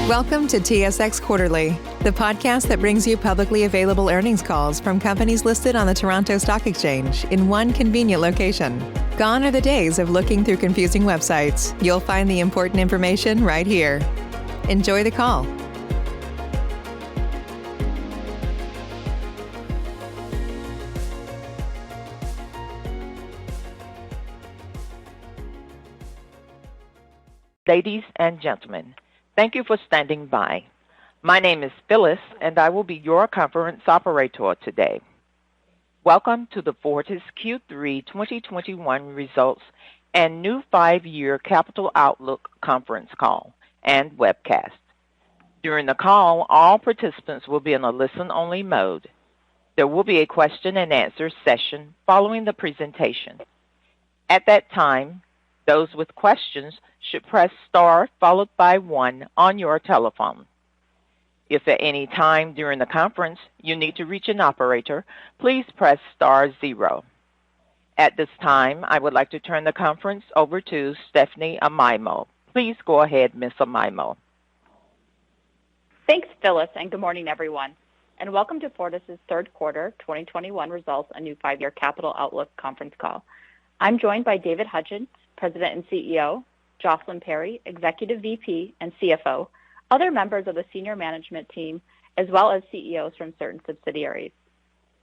Welcome to TSX Quarterly, the podcast that brings you publicly available earnings calls from companies listed on the Toronto Stock Exchange in one convenient location. Gone are the days of looking through confusing websites. You'll find the important information right here. Enjoy the call. Ladies and gentlemen, thank you for standing by. My name is Phyllis, and I will be your conference operator today. Welcome to the Fortis Q3 2021 Results and New 5-Year Capital Outlook conference call and webcast. During the call, all participants will be in a listen-only mode. There will be a question-and-answer session following the presentation. At that time, those with questions should press star followed by 1 on your telephone. If at any time during the conference you need to reach an operator, please press star 0. At this time, I would like to turn the conference over to Stephanie Amaimo. Please go ahead, Ms. Amaimo. Thanks, Phyllis, and good morning, everyone. And welcome to Fortis' third quarter 2021 results and new 5-year capital outlook conference call. I'm joined by David Hutchins, President and CEO, Jocelyn Perry, Executive VP and CFO, other members of the senior management team, as well as CEOs from certain subsidiaries.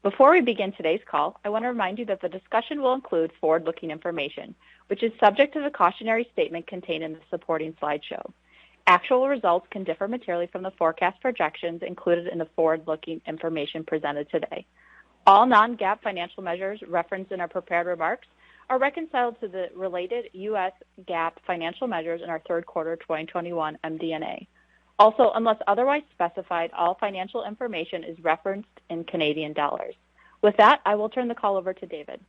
Before we begin today's call, I want to remind you that the discussion will include forward-looking information, which is subject to the cautionary statement contained in the supporting slideshow. Actual results can differ materially from the forecast projections included in the forward-looking information presented today. All non-GAAP financial measures referenced in our prepared remarks are reconciled to the related U.S. GAAP financial measures in our third quarter 2021 MD&A. Also, unless otherwise specified, all financial information is referenced in Canadian dollars. With that, I will turn the call over to David.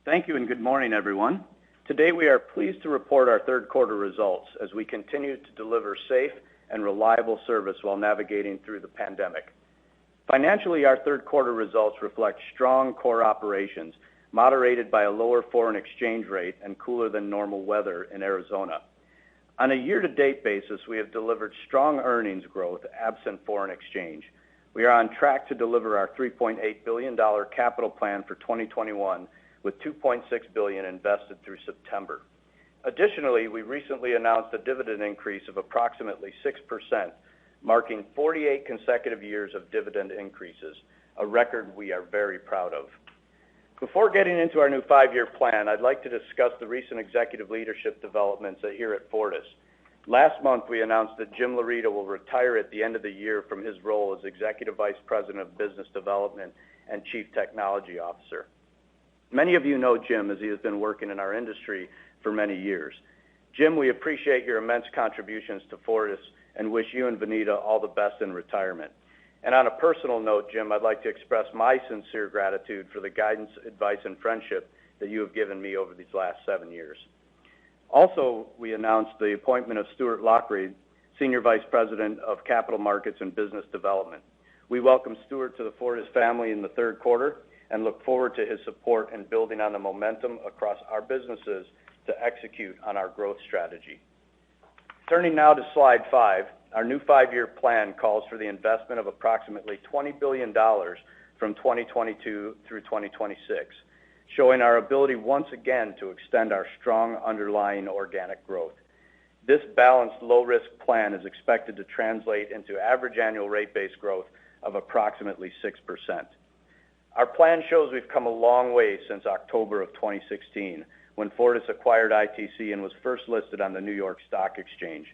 Thank you and good morning, everyone. Today we are pleased to report our third quarter results as we continue to deliver safe and reliable service while navigating through the pandemic. Financially, our third quarter results reflect strong core operations, moderated by a lower foreign exchange rate and cooler than normal weather in Arizona. On a year-to-date basis, we have delivered strong earnings growth absent foreign exchange. We are on track to deliver our $3.8 billion capital plan for 2021 with $2.6 billion invested through September. Additionally, we recently announced a dividend increase of approximately 6%, marking 48 consecutive years of dividend increases, a record we are very proud of. Before getting into our new 5-year plan, I'd like to discuss the recent executive leadership developments here at Fortis. Last month, we announced that Jim Laurita will retire at the end of the year from his role as Executive Vice President of Business Development and Chief Technology Officer. Many of you know Jim as he has been working in our industry for many years. Jim, we appreciate your immense contributions to Fortis and wish you and Vanita all the best in retirement. And on a personal note, Jim, I'd like to express my sincere gratitude for the guidance, advice, and friendship that you have given me over these last 7 years. Also, we announced the appointment of Stuart Lochray, Senior Vice President of Capital Markets and Business Development. We welcome Stuart to the Fortis family in the third quarter and look forward to his support in building on the momentum across our businesses to execute on our growth strategy. Turning now to slide 5, our new 5-year plan calls for the investment of approximately $20 billion from 2022 through 2026, showing our ability once again to extend our strong underlying organic growth. This balanced low-risk plan is expected to translate into average annual rate-based growth of approximately 6%. Our plan shows we've come a long way since October of 2016, when Fortis acquired ITC and was first listed on the New York Stock Exchange.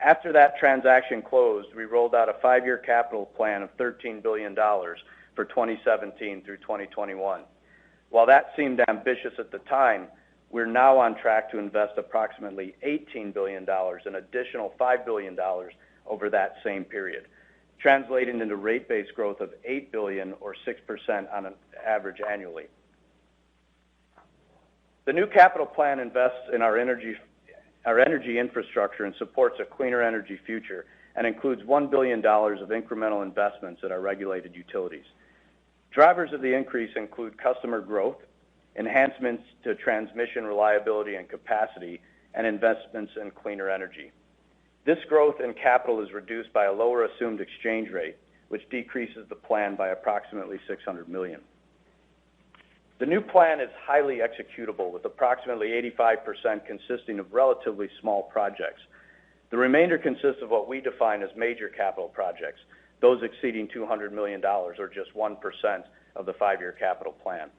After that transaction closed, we rolled out a 5-year capital plan of $13 billion for 2017 through 2021. While that seemed ambitious at the time, we're now on track to invest approximately $18 billion, an additional $5 billion over that same period, translating into rate-based growth of $8 billion or 6% on an average annually. The new capital plan invests in our energy infrastructure and supports a cleaner energy future and includes $1 billion of incremental investments at our regulated utilities. Drivers of the increase include customer growth, enhancements to transmission reliability and capacity, and investments in cleaner energy. This growth in capital is reduced by a lower assumed exchange rate, which decreases the plan by approximately $600 million. The new plan is highly executable, with approximately 85% consisting of relatively small projects. The remainder consists of what we define as major capital projects, those exceeding $200 million, or just 1% of the 5-year capital plan.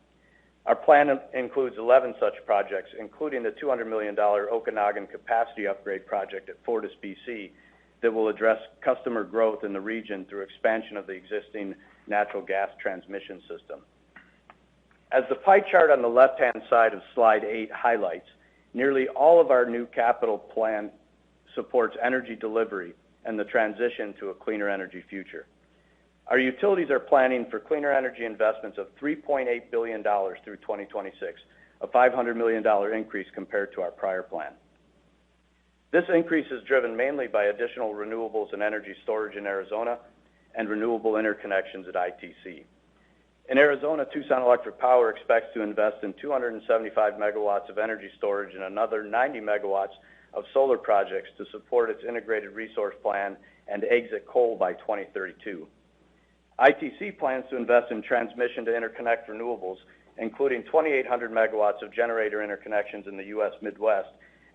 Our plan includes 11 such projects, including the $200 million Okanagan capacity upgrade project at Fortis, BC, that will address customer growth in the region through expansion of the existing natural gas transmission system. As the pie chart on the left-hand side of slide 8 highlights, nearly all of our new capital plan supports energy delivery and the transition to a cleaner energy future. Our utilities are planning for cleaner energy investments of $3.8 billion through 2026, a $500 million increase compared to our prior plan. This increase is driven mainly by additional renewables and energy storage in Arizona and renewable interconnections at ITC. In Arizona, Tucson Electric Power expects to invest in 275 megawatts of energy storage and another 90 megawatts of solar projects to support its integrated resource plan and exit coal by 2032. ITC plans to invest in transmission to interconnect renewables, including 2,800 megawatts of generator interconnections in the U.S. Midwest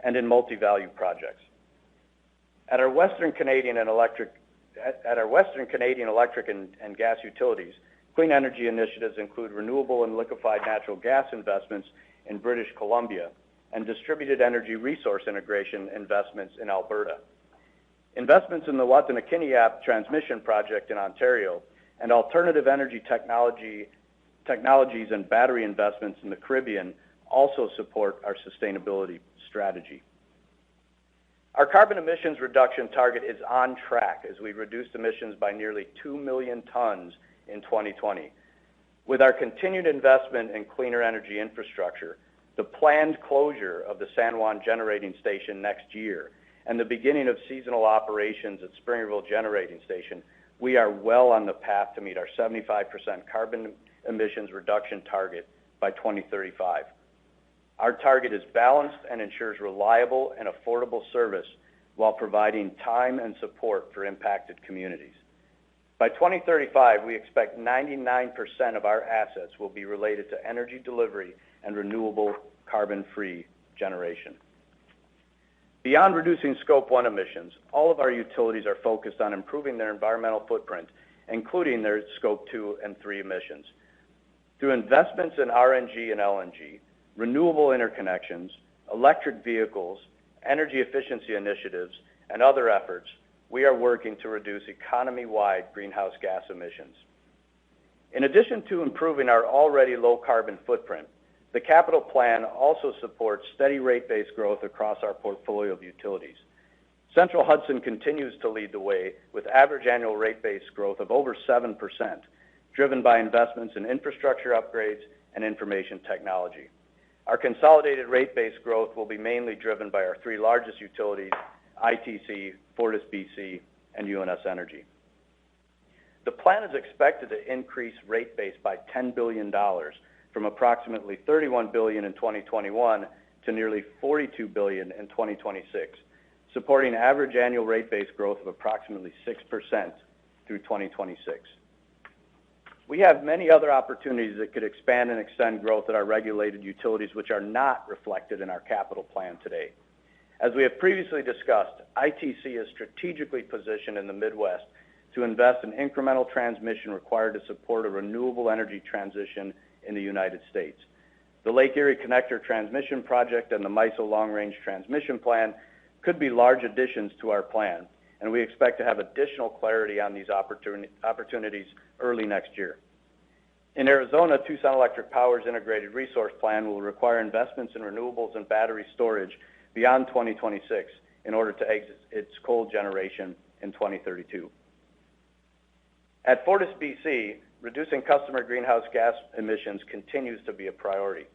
and in multi-value projects. At our Western Canadian electric and gas utilities, clean energy initiatives include renewable and liquefied natural gas investments in British Columbia and distributed energy resource integration investments in Alberta. Investments in the Wataynikaneyap transmission project in Ontario and alternative energy technologies and battery investments in the Caribbean also support our sustainability strategy. Our carbon emissions reduction target is on track as we reduced emissions by nearly 2 million tons in 2020. With our continued investment in cleaner energy infrastructure, the planned closure of the San Juan Generating Station next year, and the beginning of seasonal operations at Springerville Generating Station, we are well on the path to meet our 75% carbon emissions reduction target by 2035. Our target is balanced and ensures reliable and affordable service while providing time and support for impacted communities. By 2035, we expect 99% of our assets will be related to energy delivery and renewable carbon-free generation. Beyond reducing Scope 1 emissions, all of our utilities are focused on improving their environmental footprint, including their Scope 2 and 3 emissions. Through investments in RNG and LNG, renewable interconnections, electric vehicles, energy efficiency initiatives, and other efforts, we are working to reduce economy-wide greenhouse gas emissions. In addition to improving our already low carbon footprint, the capital plan also supports steady rate-based growth across our portfolio of utilities. Central Hudson continues to lead the way with average annual rate-based growth of over 7%, driven by investments in infrastructure upgrades and information technology. Our consolidated rate-based growth will be mainly driven by our 3 largest utilities, ITC, Fortis BC, and UNS Energy. The plan is expected to increase rate base by $10 billion, from approximately $31 billion in 2021 to nearly $42 billion in 2026, supporting average annual rate base growth of approximately 6% through 2026. We have many other opportunities that could expand and extend growth at our regulated utilities, which are not reflected in our capital plan today. As we have previously discussed, ITC is strategically positioned in the Midwest to invest in incremental transmission required to support a renewable energy transition in the United States. The Lake Erie Connector Transmission Project and the MISO Long Range Transmission Plan could be large additions to our plan, and we expect to have additional clarity on these opportunities early next year. In Arizona, Tucson Electric Power's Integrated Resource Plan will require investments in renewables and battery storage beyond 2026 in order to exit its coal generation in 2032. At Fortis BC, reducing customer greenhouse gas emissions continues to be a priority.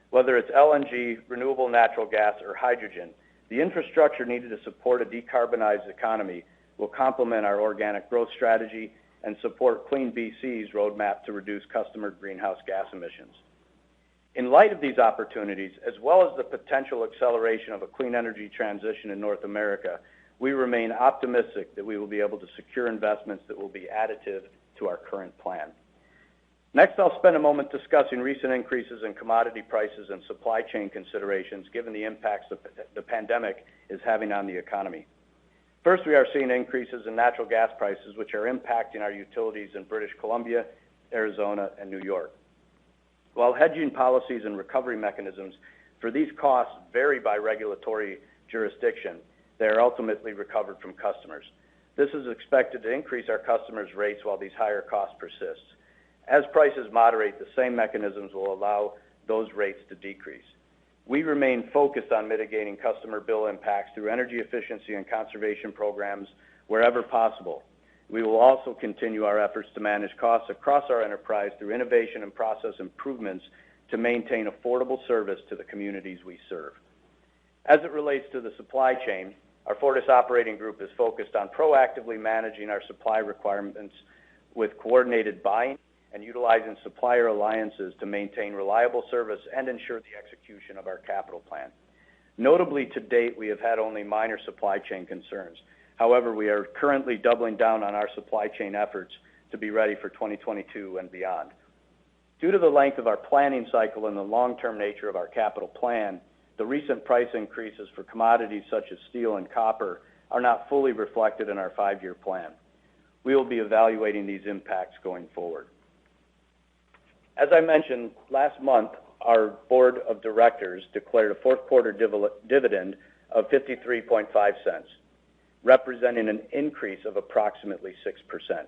Whether it's LNG, renewable natural gas, or hydrogen, the infrastructure needed to support a decarbonized economy will complement our organic growth strategy and support Clean BC's roadmap to reduce customer greenhouse gas emissions. In light of these opportunities, as well as the potential acceleration of a clean energy transition in North America, we remain optimistic that we will be able to secure investments that will be additive to our current plan. Next, I'll spend a moment discussing recent increases in commodity prices and supply chain considerations given the impacts the pandemic is having on the economy. First, we are seeing increases in natural gas prices, which are impacting our utilities in British Columbia, Arizona, and New York. While hedging policies and recovery mechanisms for these costs vary by regulatory jurisdiction, they are ultimately recovered from customers. This is expected to increase our customers' rates while these higher costs persist. As prices moderate, the same mechanisms will allow those rates to decrease. We remain focused on mitigating customer bill impacts through energy efficiency and conservation programs wherever possible. We will also continue our efforts to manage costs across our enterprise through innovation and process improvements to maintain affordable service to the communities we serve. As it relates to the supply chain, our Fortis operating group is focused on proactively managing our supply requirements with coordinated buying and utilizing supplier alliances to maintain reliable service and ensure the execution of our capital plan. Notably, to date, we have had only minor supply chain concerns. However, we are currently doubling down on our supply chain efforts to be ready for 2022 and beyond. Due to the length of our planning cycle and the long-term nature of our capital plan, the recent price increases for commodities such as steel and copper are not fully reflected in our 5-year plan. We will be evaluating these impacts going forward. As I mentioned, last month, our board of directors declared a fourth quarter dividend of 53.5 cents, representing an increase of approximately 6%.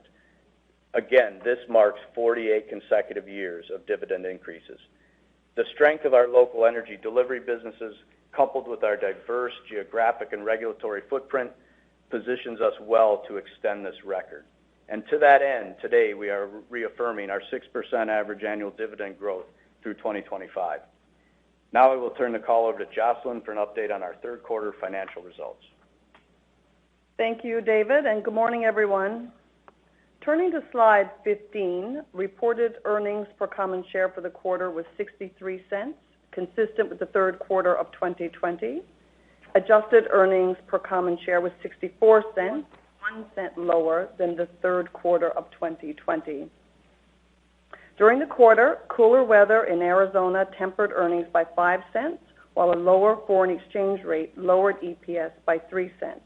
Again, this marks 48 consecutive years of dividend increases. The strength of our local energy delivery businesses, coupled with our diverse geographic and regulatory footprint, positions us well to extend this record. And to that end, today we are reaffirming our 6% average annual dividend growth through 2025. Now I will turn the call over to Jocelyn for an update on our third quarter financial results. Thank you, David, and good morning, everyone. Turning to slide 15, reported earnings per common share for the quarter was 63 cents, consistent with the third quarter of 2020. Adjusted earnings per common share was 64 cents, 1 cent lower than the third quarter of 2020. During the quarter, cooler weather in Arizona tempered earnings by 5 cents, while a lower foreign exchange rate lowered EPS by 3 cents.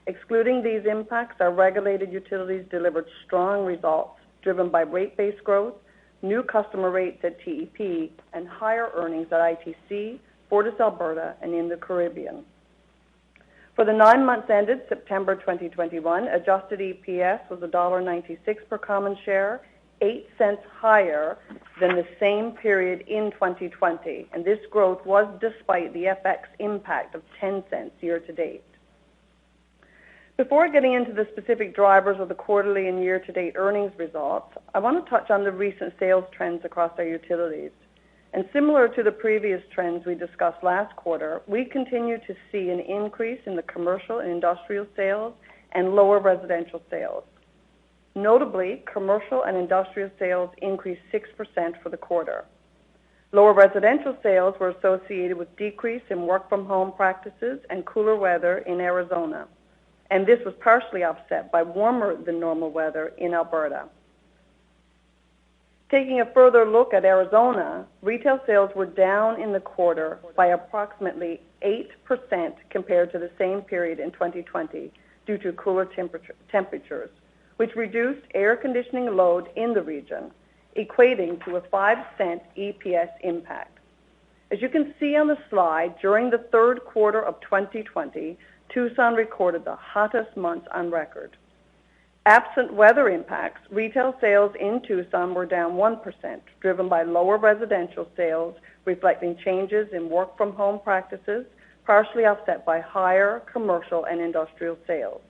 Excluding these impacts, our regulated utilities delivered strong results driven by rate-based growth, new customer rates at TEP, and higher earnings at ITC, Fortis Alberta, and in the Caribbean. For the 9 months ended September 2021, adjusted EPS was $1.96 per common share, 8 cents higher than the same period in 2020, and this growth was despite the FX impact of 10 cents year to date. Before getting into the specific drivers of the quarterly and year-to-date earnings results, I want to touch on the recent sales trends across our utilities. And similar to the previous trends we discussed last quarter, we continue to see an increase in the commercial and industrial sales and lower residential sales. Notably, commercial and industrial sales increased 6% for the quarter. Lower residential sales were associated with decrease in work-from-home practices and cooler weather in Arizona, and this was partially offset by warmer than normal weather in Alberta. Taking a further look at Arizona, retail sales were down in the quarter by approximately 8% compared to the same period in 2020 due to cooler temperatures, which reduced air conditioning load in the region, equating to a 5-cent EPS impact. As you can see on the slide, during the third quarter of 2020, Tucson recorded the hottest month on record. Absent weather impacts, retail sales in Tucson were down 1%, driven by lower residential sales, reflecting changes in work-from-home practices, partially offset by higher commercial and industrial sales.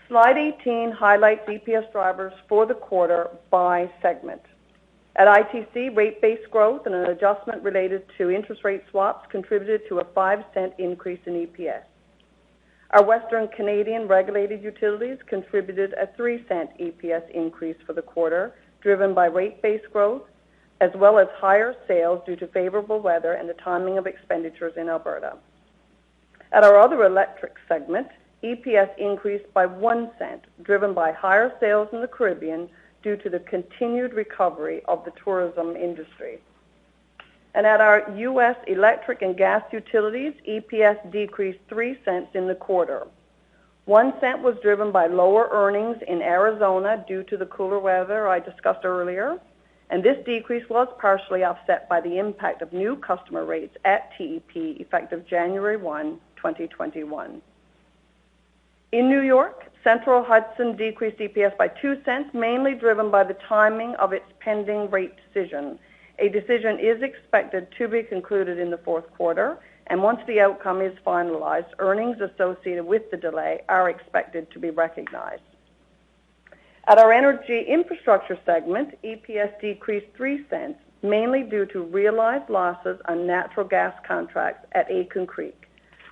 Slide 18 highlights EPS drivers for the quarter by segment. At ITC, rate-based growth and an adjustment related to interest rate swaps contributed to a 5-cent increase in EPS. Our Western Canadian regulated utilities contributed a 3-cent EPS increase for the quarter, driven by rate-based growth, as well as higher sales due to favorable weather and the timing of expenditures in Alberta. At our other electric segment, EPS increased by 1 cent, driven by higher sales in the Caribbean due to the continued recovery of the tourism industry. And at our U.S. electric and gas utilities, EPS decreased 3 cents in the quarter. 1 cent was driven by lower earnings in Arizona due to the cooler weather I discussed earlier, and this decrease was partially offset by the impact of new customer rates at TEP effective January 1, 2021. In New York, Central Hudson decreased EPS by 2 cents, mainly driven by the timing of its pending rate decision. A decision is expected to be concluded in the fourth quarter, and once the outcome is finalized, earnings associated with the delay are expected to be recognized. At our energy infrastructure segment, EPS decreased 3 cents, mainly due to realized losses on natural gas contracts at Aitken Creek.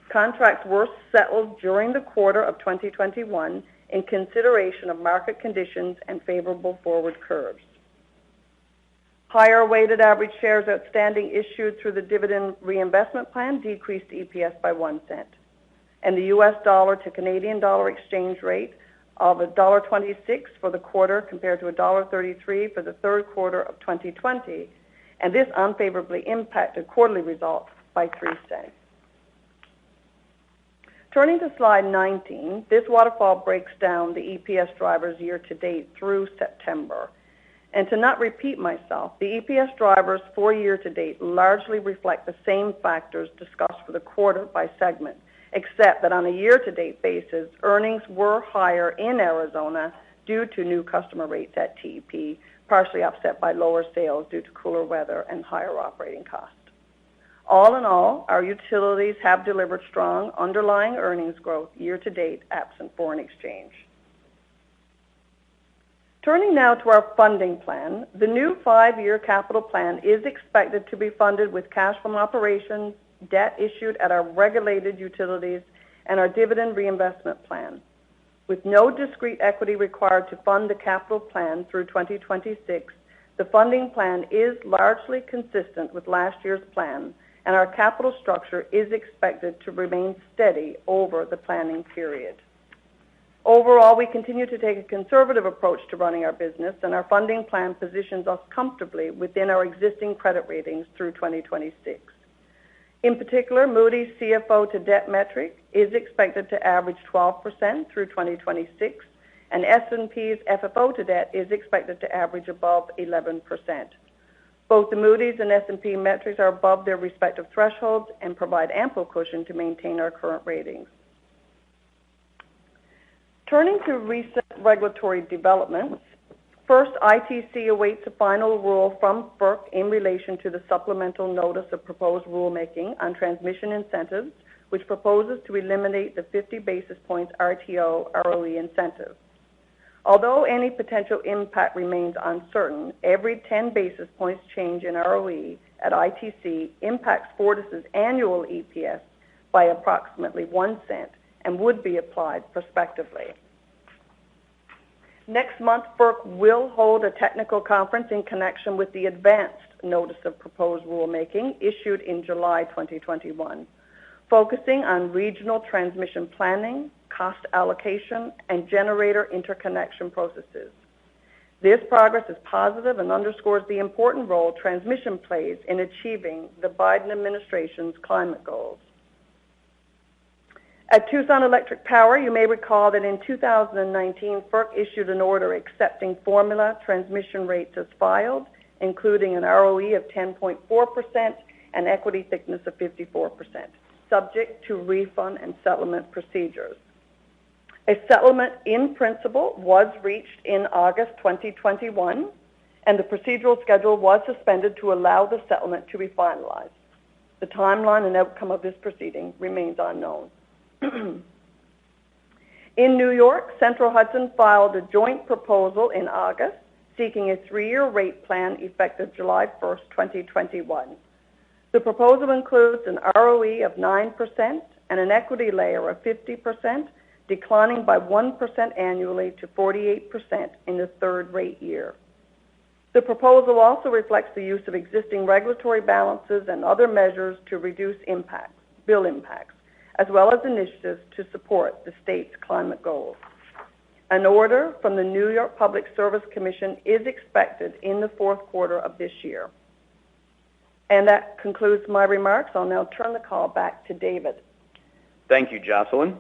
Contracts were settled during the quarter of 2021 in consideration of market conditions and favorable forward curves. Higher weighted average shares outstanding issued through the dividend reinvestment plan decreased EPS by 1 cent. And the U.S. dollar to Canadian dollar exchange rate of $1.26 for the quarter compared to $1.33 for the third quarter of 2020, and this unfavorably impacted quarterly results by 3 cents. Turning to slide 19, this waterfall breaks down the EPS drivers year-to-date through September. And to not repeat myself, the EPS drivers for year-to-date largely reflect the same factors discussed for the quarter by segment, except that on a year-to-date basis, earnings were higher in Arizona due to new customer rates at TEP, partially offset by lower sales due to cooler weather and higher operating costs. All in all, our utilities have delivered strong underlying earnings growth year-to-date absent foreign exchange. Turning now to our funding plan, the new 5-year capital plan is expected to be funded with cash from operations, debt issued at our regulated utilities, and our dividend reinvestment plan. With no discrete equity required to fund the capital plan through 2026, the funding plan is largely consistent with last year's plan, and our capital structure is expected to remain steady over the planning period. Overall, we continue to take a conservative approach to running our business, and our funding plan positions us comfortably within our existing credit ratings through 2026. In particular, Moody's CFO to debt metric is expected to average 12% through 2026, and S&P's FFO to debt is expected to average above 11%. Both the Moody's and S&P metrics are above their respective thresholds and provide ample cushion to maintain our current ratings. Turning to recent regulatory developments, first, ITC awaits a final rule from FERC in relation to the supplemental notice of proposed rulemaking on transmission incentives, which proposes to eliminate the 50 basis points RTO ROE incentive. Although any potential impact remains uncertain, every 10 basis points change in ROE at ITC impacts Fortis's annual EPS by approximately 1 cent and would be applied prospectively. Next month, FERC will hold a technical conference in connection with the advanced notice of proposed rulemaking issued in July 2021, focusing on regional transmission planning, cost allocation, and generator interconnection processes. This progress is positive and underscores the important role transmission plays in achieving the Biden administration's climate goals. At Tucson Electric Power, you may recall that in 2019, FERC issued an order accepting formula transmission rates as filed, including an ROE of 10.4% and equity thickness of 54%, subject to refund and settlement procedures. A settlement in principle was reached in August 2021, and the procedural schedule was suspended to allow the settlement to be finalized. The timeline and outcome of this proceeding remains unknown. In New York, Central Hudson filed a joint proposal in August seeking a 3-year rate plan effective July 1st, 2021. The proposal includes an ROE of 9% and an equity layer of 50%, declining by 1% annually to 48% in the third rate year. The proposal also reflects the use of existing regulatory balances and other measures to reduce bill impacts, as well as initiatives to support the state's climate goals. An order from the New York Public Service Commission is expected in the fourth quarter of this year. And that concludes my remarks. I'll now turn the call back to David. Thank you, Jocelyn.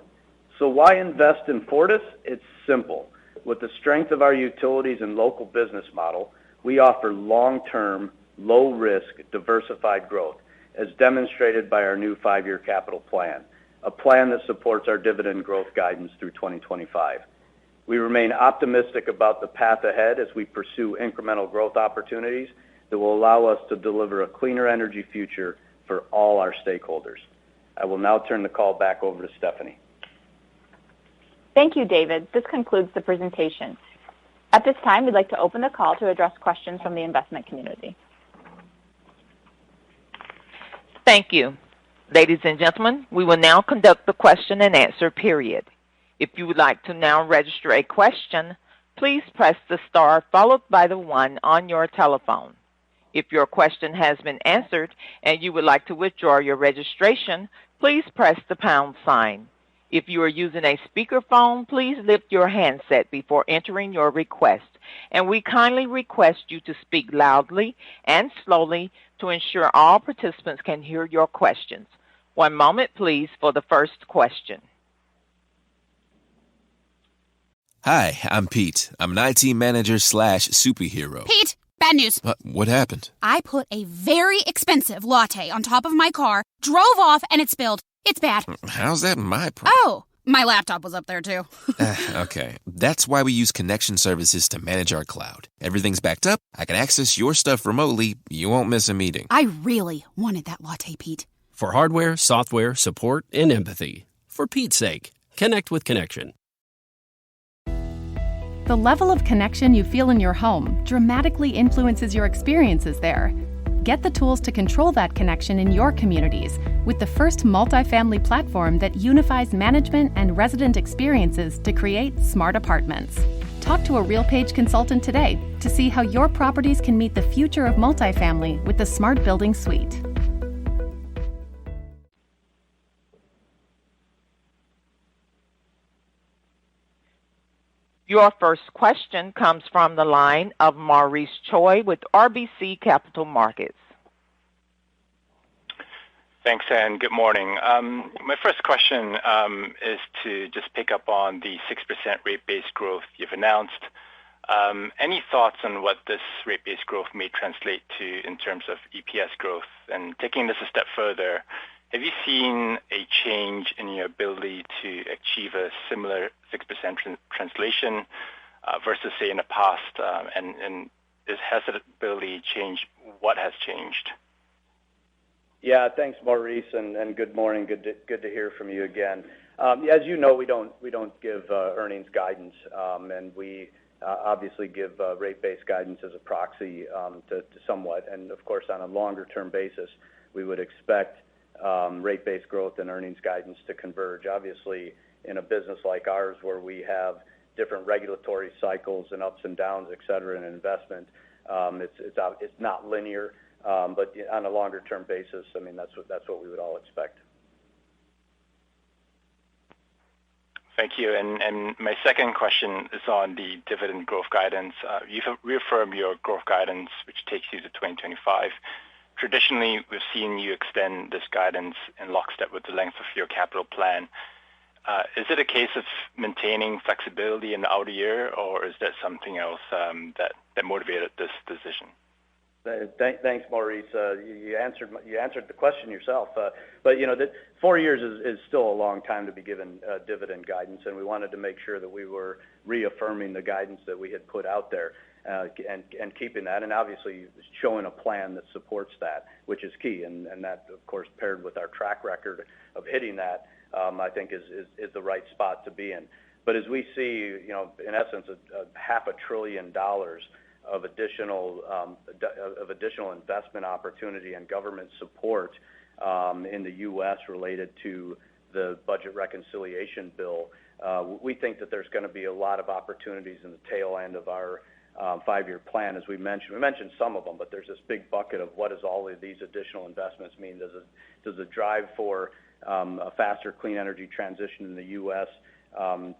So why invest in Fortis? It's simple. With the strength of our utilities and local business model, we offer long-term, low-risk, diversified growth, as demonstrated by our new 5-year capital plan, a plan that supports our dividend growth guidance through 2025. We remain optimistic about the path ahead as we pursue incremental growth opportunities that will allow us to deliver a cleaner energy future for all our stakeholders. I will now turn the call back over to Stephanie. Thank you, David. This concludes the presentation. At this time, we'd like to open the call to address questions from the investment community. Thank you. Ladies and gentlemen, we will now conduct the question and answer period. If you would like to now register a question, please press the star followed by the 1 on your telephone. If your question has been answered and you would like to withdraw your registration, please press the pound sign. If you are using a speakerphone, please lift your handset before entering your request, and we kindly request you to speak loudly and slowly to ensure all participants can hear your questions. One moment, please, for the first question. Hi, I'm Pete. I'm an IT manager / superhero. Pete, bad news. What happened? I put a very expensive latte on top of my car, drove off, and it spilled. It's bad. How's that my problem? Oh, my laptop was up there too. Okay, that's why we use connection services to manage our cloud. Everything's backed up. I can access your stuff remotely. You won't miss a meeting. I really wanted that latte, Pete. For hardware, software, support, and empathy. For Pete's sake, connect with Connection. The level of connection you feel in your home dramatically influences your experiences there. Get the tools to control that connection in your communities with the first multifamily platform that unifies management and resident experiences to create smart apartments. Talk to a RealPage consultant today to see how your properties can meet the future of multifamily with the Smart Building Suite. Your first question comes from the line of Maurice Choi with RBC Capital Markets. Thanks, and good morning. My first question is to just pick up on the 6% rate-based growth you've announced. Any thoughts on what this rate-based growth may translate to in terms of EPS growth? And taking this a step further, have you seen a change in your ability to achieve a similar 6% translation versus, say, in the past? And has that ability changed? What has changed? Yeah, thanks, Maurice, and good morning. Good to hear from you again. As you know, we don't give earnings guidance, and we obviously give rate-based guidance as a proxy to somewhat. And of course, on a longer-term basis, we would expect rate-based growth and earnings guidance to converge. Obviously, in a business like ours where we have different regulatory cycles and ups and downs, et cetera, in investment, it's not linear, but on a longer-term basis, I mean, that's what we would all expect. Thank you. And my second question is on the dividend growth guidance. You've reaffirmed your growth guidance, which takes you to 2025. Traditionally, we've seen you extend this guidance in lockstep with the length of your capital plan. Is it a case of maintaining flexibility in the outer year, or is that something else that motivated this decision? Thanks, Maurice. You answered the question yourself. But 4 years is still a long time to be given dividend guidance, and we wanted to make sure that we were reaffirming the guidance that we had put out there and keeping that, and obviously showing a plan that supports that, which is key. And that, of course, paired with our track record of hitting that, I think is the right spot to be in. But as we see, in essence, $500 billion of additional investment opportunity and government support in the U.S. related to the budget reconciliation bill, we think that there's going to be a lot of opportunities in the tail end of our 5-year plan. As we mentioned some of them, but there's this big bucket of what does all of these additional investments mean? Does it drive for a faster clean energy transition in the U.S.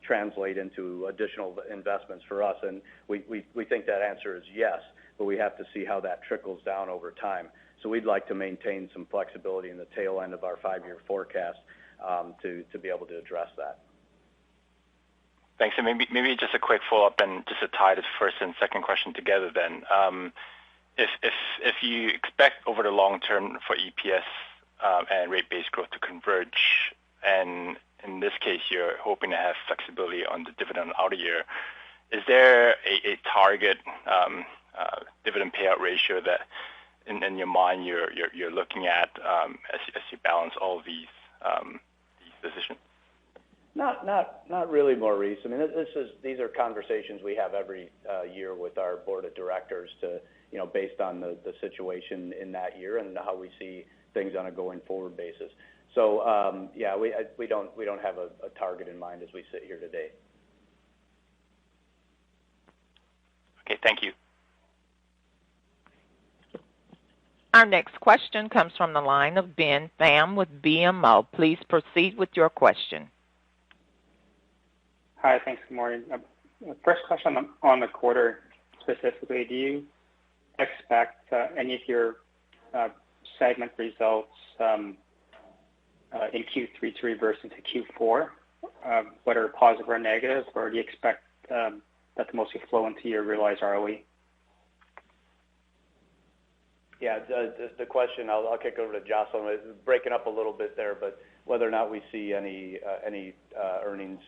Translate into additional investments for us? And we think that answer is yes, but we have to see how that trickles down over time. So we'd like to maintain some flexibility in the tail end of our 5-year forecast to be able to address that. Thanks. And maybe just a quick follow-up and just to tie this first and second question together then. If you expect over the long term for EPS and rate-based growth to converge, and in this case you're hoping to have flexibility on the dividend outer year, is there a target dividend payout ratio that in your mind you're looking at as you balance all of these decisions? Not really, Maurice. I mean, these are conversations we have every year with our board of directors to, based on the situation in that year and how we see things on a going forward basis. So we don't have a target in mind as we sit here today. Okay, thank you. Our next question comes from the line of Ben Pham with BMO. Please proceed with your question. Hi, thanks. Good morning. First question on the quarter specifically. Do you expect any of your segment results in Q3 to reverse into Q4, whether positive or negative, or do you expect that to mostly flow into your realized ROE? Yeah, the question, I'll kick over to Jocelyn. It's breaking up a little bit there, but whether or not we see any earnings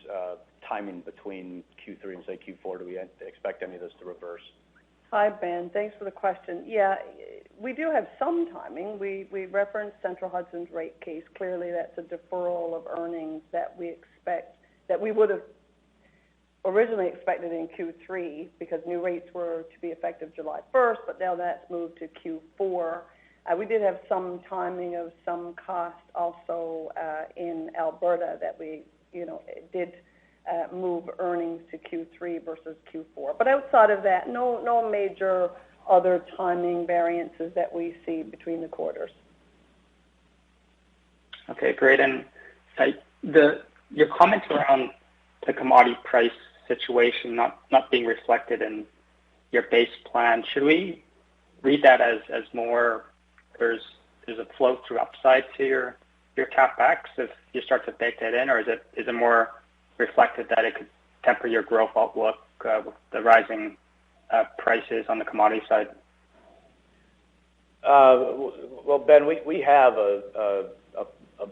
timing between Q3 and, say, Q4, do we expect any of this to reverse? Hi, Ben. Thanks for the question. Yeah, we do have some timing. We referenced Central Hudson's rate case. Clearly, that's a deferral of earnings that we expect, that we would have originally expected in Q3 because new rates were to be effective July 1st, but now that's moved to Q4. We did have some timing of some cost also in Alberta that we, did move earnings to Q3 versus Q4. But outside of that, no major other timing variances that we see between the quarters. Okay, great. And your comments around the commodity price situation not being reflected in your base plan, should we read that as more there's a flow through upside to your CapEx if you start to bake that in, or is it more reflected that it could temper your growth outlook with the rising prices on the commodity side? Well, Ben, we have a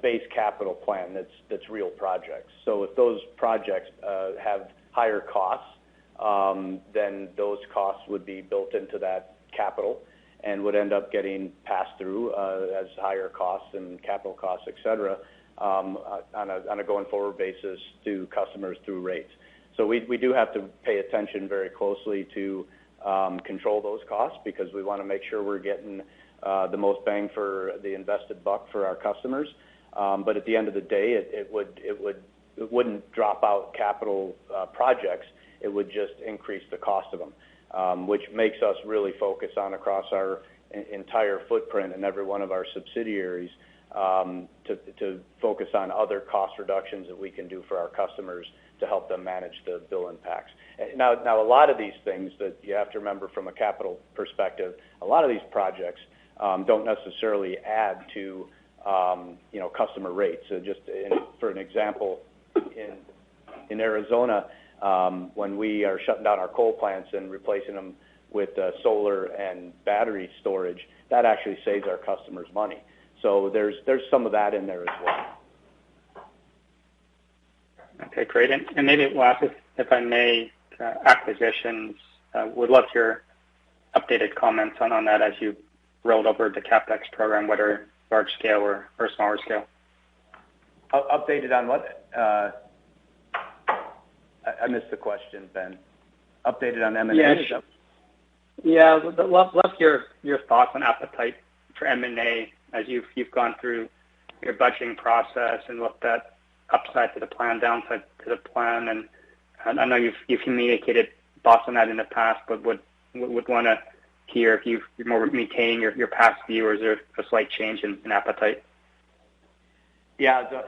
base capital plan that's real projects. So if those projects have higher costs, then those costs would be built into that capital and would end up getting passed through as higher costs and capital costs, et cetera, on a going forward basis to customers through rates. So we do have to pay attention very closely to control those costs because we want to make sure we're getting the most bang for the invested buck for our customers. But at the end of the day, it wouldn't drop out capital projects. It would just increase the cost of them, which makes us really focus on across our entire footprint and every one of our subsidiaries to focus on other cost reductions that we can do for our customers to help them manage the bill impacts. Now a lot of these things that you have to remember from a capital perspective, a lot of these projects don't necessarily add to customer rates. So just for an example, in Arizona, when we are shutting down our coal plants and replacing them with solar and battery storage, that actually saves our customers money. So there's some of that in there as well. Okay, great. And maybe last, if I may, acquisitions, would love your updated comments on that as you rolled over the CapEx program, whether large scale or smaller scale. Updated on what? I missed the question, Ben. Updated on M&A? Yeah, love your thoughts on appetite for M&A as you've gone through your budgeting process and looked at upside to the plan, downside to the plan, and I know you've communicated thoughts on that in the past, but would want to hear if you're more maintaining your past view, or is there a slight change in appetite? Yeah,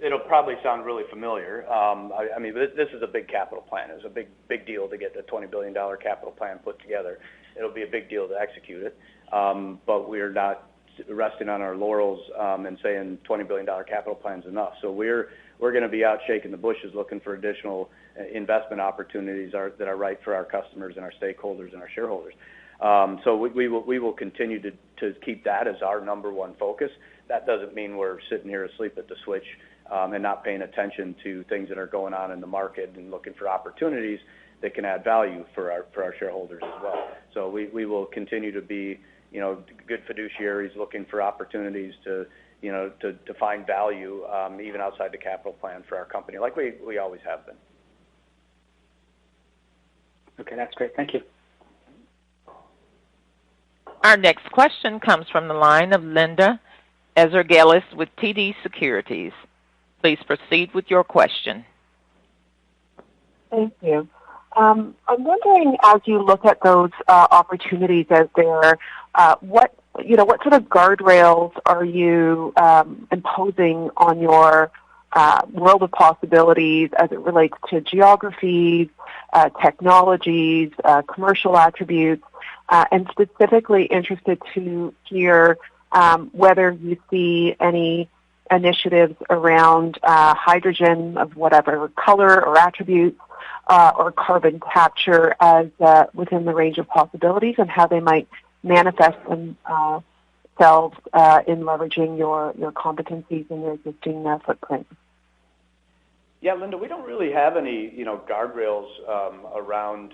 it'll probably sound really familiar. I mean, this is a big capital plan. It's a big deal to get the $20 billion capital plan put together. It'll be a big deal to execute it, but we're not resting on our laurels and saying $20 billion capital plan is enough. So we're going to be out shaking the bushes looking for additional investment opportunities that are right for our customers and our stakeholders and our shareholders. So we will continue to keep that as our number one focus. That doesn't mean we're sitting here asleep at the switch and not paying attention to things that are going on in the market and looking for opportunities that can add value for our shareholders as well. So we will continue to be, good fiduciaries looking for opportunities to find value even outside the capital plan for our company, like we always have been. Okay, that's great. Thank you. Our next question comes from the line of Linda Ezergailis with TD Securities. Please proceed with your question. Thank you. I'm wondering, as you look at those opportunities out there, what sort of guardrails are you imposing on your world of possibilities as it relates to geographies, technologies, commercial attributes, and specifically interested to hear whether you see any initiatives around hydrogen of whatever color or attributes or carbon capture as within the range of possibilities, and how they might manifest themselves in leveraging your competencies and your existing footprint. Yeah, Linda, we don't really have any guardrails around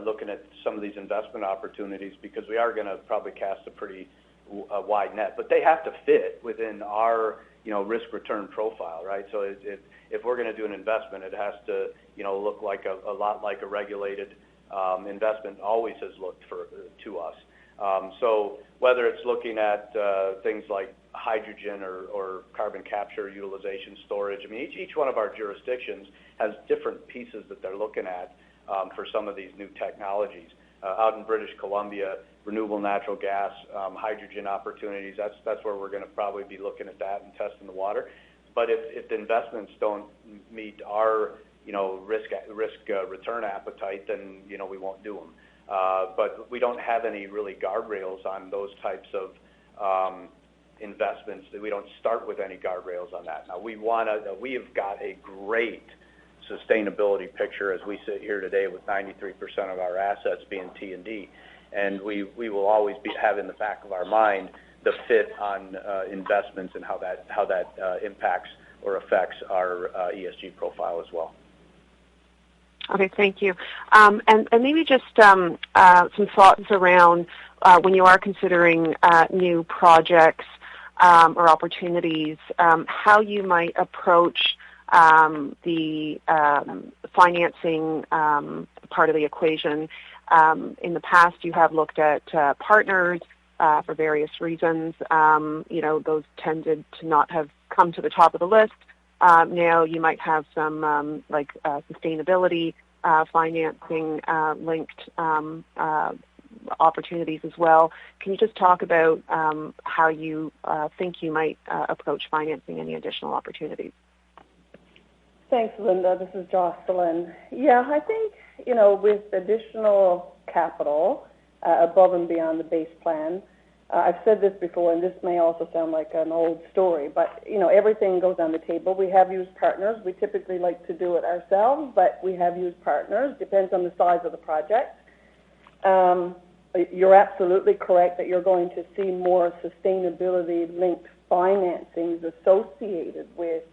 looking at some of these investment opportunities, because we are going to probably cast a pretty wide net, but they have to fit within our risk return profile, right? So if we're going to do an investment, it has to look like a lot like a regulated investment always has looked to us. So whether it's looking at things like hydrogen or carbon capture, utilization, storage, I mean, each one of our jurisdictions has different pieces that they're looking at for some of these new technologies. Out in British Columbia, renewable natural gas, hydrogen opportunities, that's where we're going to probably be looking at that and testing the water. But if the investments don't meet our risk return appetite, then we won't do them. But we don't have any really guardrails on those types of investments. We don't start with any guardrails on that. Now we have got a great sustainability picture as we sit here today with 93% of our assets being T&D, and we will always have in the back of our mind the fit on investments and how that impacts or affects our ESG profile as well. Okay, thank you. And maybe just some thoughts around when you are considering new projects or opportunities, how you might approach the financing part of the equation. In the past, you have looked at partners for various reasons. Those tended to not have come to the top of the list. Now you might have some sustainability financing linked opportunities as well. Can you just talk about how you think you might approach financing any additional opportunities? Thanks, Linda. This is Jocelyn. Yeah, I think, with additional capital above and beyond the base plan, I've said this before, and this may also sound like an old story, but, everything goes on the table. We have used partners. We typically like to do it ourselves, but we have used partners. Depends on the size of the project. You're absolutely correct that you're going to see more sustainability-linked financings associated with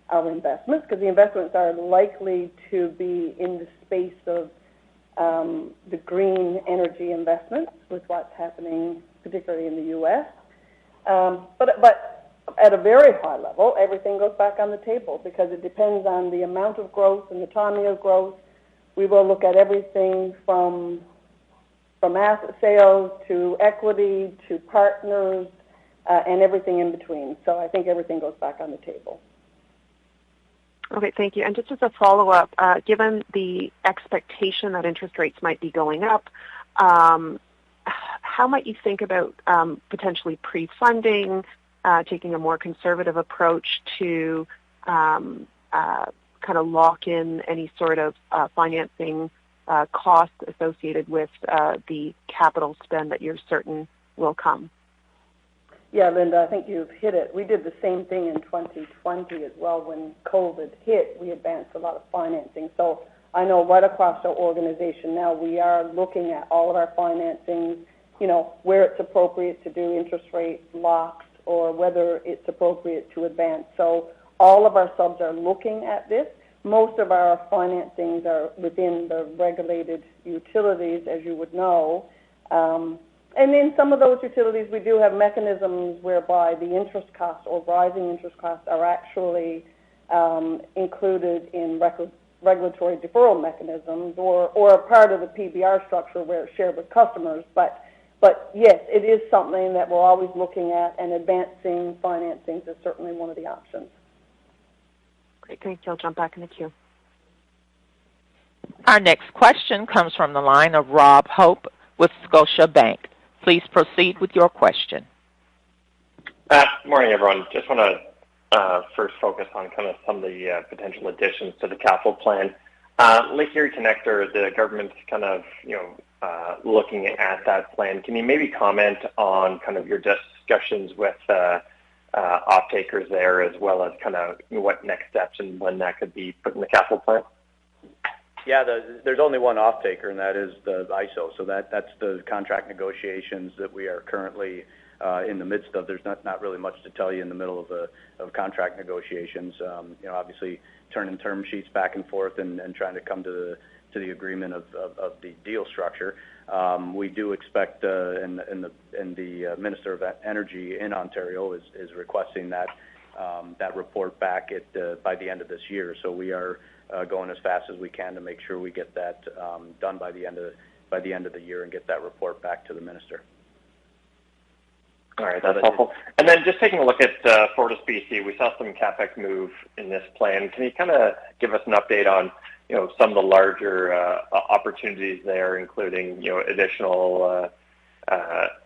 our investments, because the investments are likely to be in the space of the green energy investments with what's happening, particularly in the U.S. But at a very high level, everything goes back on the table because it depends on the amount of growth and the timing of growth. We will look at everything from asset sales to equity to partners and everything in between. So I think everything goes back on the table. Okay, thank you. And just as a follow-up, given the expectation that interest rates might be going up, how might you think about potentially pre-funding taking a more conservative approach to kind of lock in any sort of financing costs associated with the capital spend that you're certain will come? Yeah, Linda, I think you've hit it. We did the same thing in 2020 as well. When COVID hit, we advanced a lot of financing. So I know right across our organization now we are looking at all of our financing, where it's appropriate to do interest rate locks or whether it's appropriate to advance. So all of our subs are looking at this. Most of our financings are within the regulated utilities, as you would know. And in some of those utilities, we do have mechanisms whereby the interest costs or rising interest costs are actually included in regulatory deferral mechanisms or a part of the PBR structure where it's shared with customers. But yes, it is something that we're always looking at, and advancing financings is certainly one of the options. Great, thank you. I'll jump back in the queue. Our next question comes from the line of Rob Hope with Scotiabank. Please proceed with your question. Morning, everyone. Just want to first focus on kind of some of the potential additions to the capital plan. Lake Erie Connector, the government's kind of, looking at that plan. Can you maybe comment on kind of your discussions with off-takers there, as well as kind of what next steps and when that could be put in the capital plan? Yeah, there's only one off-taker, and that is the ISO. So that's the contract negotiations that we are currently in the midst of. There's not really much to tell you in the middle of contract negotiations. Obviously turning term sheets back and forth and trying to come to the agreement of the deal structure. We do expect, and the Minister of Energy in Ontario is requesting that report back by the end of this year. So we are going as fast as we can to make sure we get that done by the end of the year and get that report back to the minister. All right, that's helpful. And then just taking a look at Fortis BC, we saw some CapEx move in this plan. Can you kind of give us an update on some of the larger opportunities there, including additional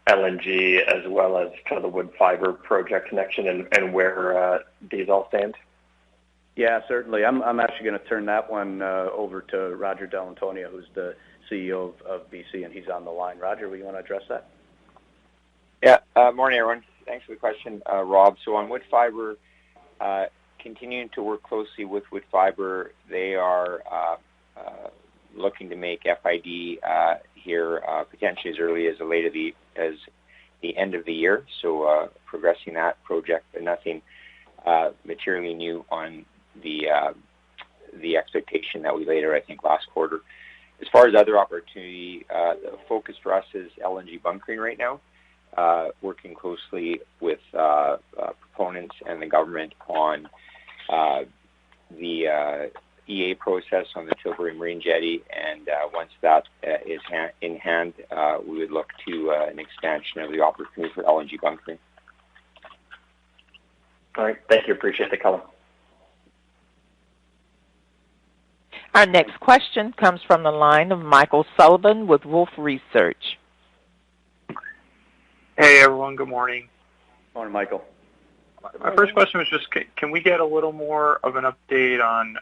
LNG as well as kind of the wood fiber project connection and where these all stand? Yeah, certainly. I'm actually going to turn that one over to Roger Dell'Antonia, who's the CEO of BC, and he's on the line. Roger, will you want to address that? Yeah, morning, everyone. Thanks for the question, Rob. So on wood fiber, continuing to work closely with wood fiber, they are looking to make FID here potentially as early as the end of the year. So progressing that project, but nothing materially new on the expectation that we laid out, I think, last quarter. As far as other opportunity, the focus for us is LNG bunkering right now, working closely with proponents and the government on the EA process on the Tilbury Marine Jetty, and once that is in hand, we would look to an expansion of the opportunity for LNG bunkering. All right, thank you. Appreciate the color. Our next question comes from the line of Michael Sullivan with Wolfe Research. Hey, everyone. Good morning. Morning, Michael. My first question was just, can we get a little more of an update on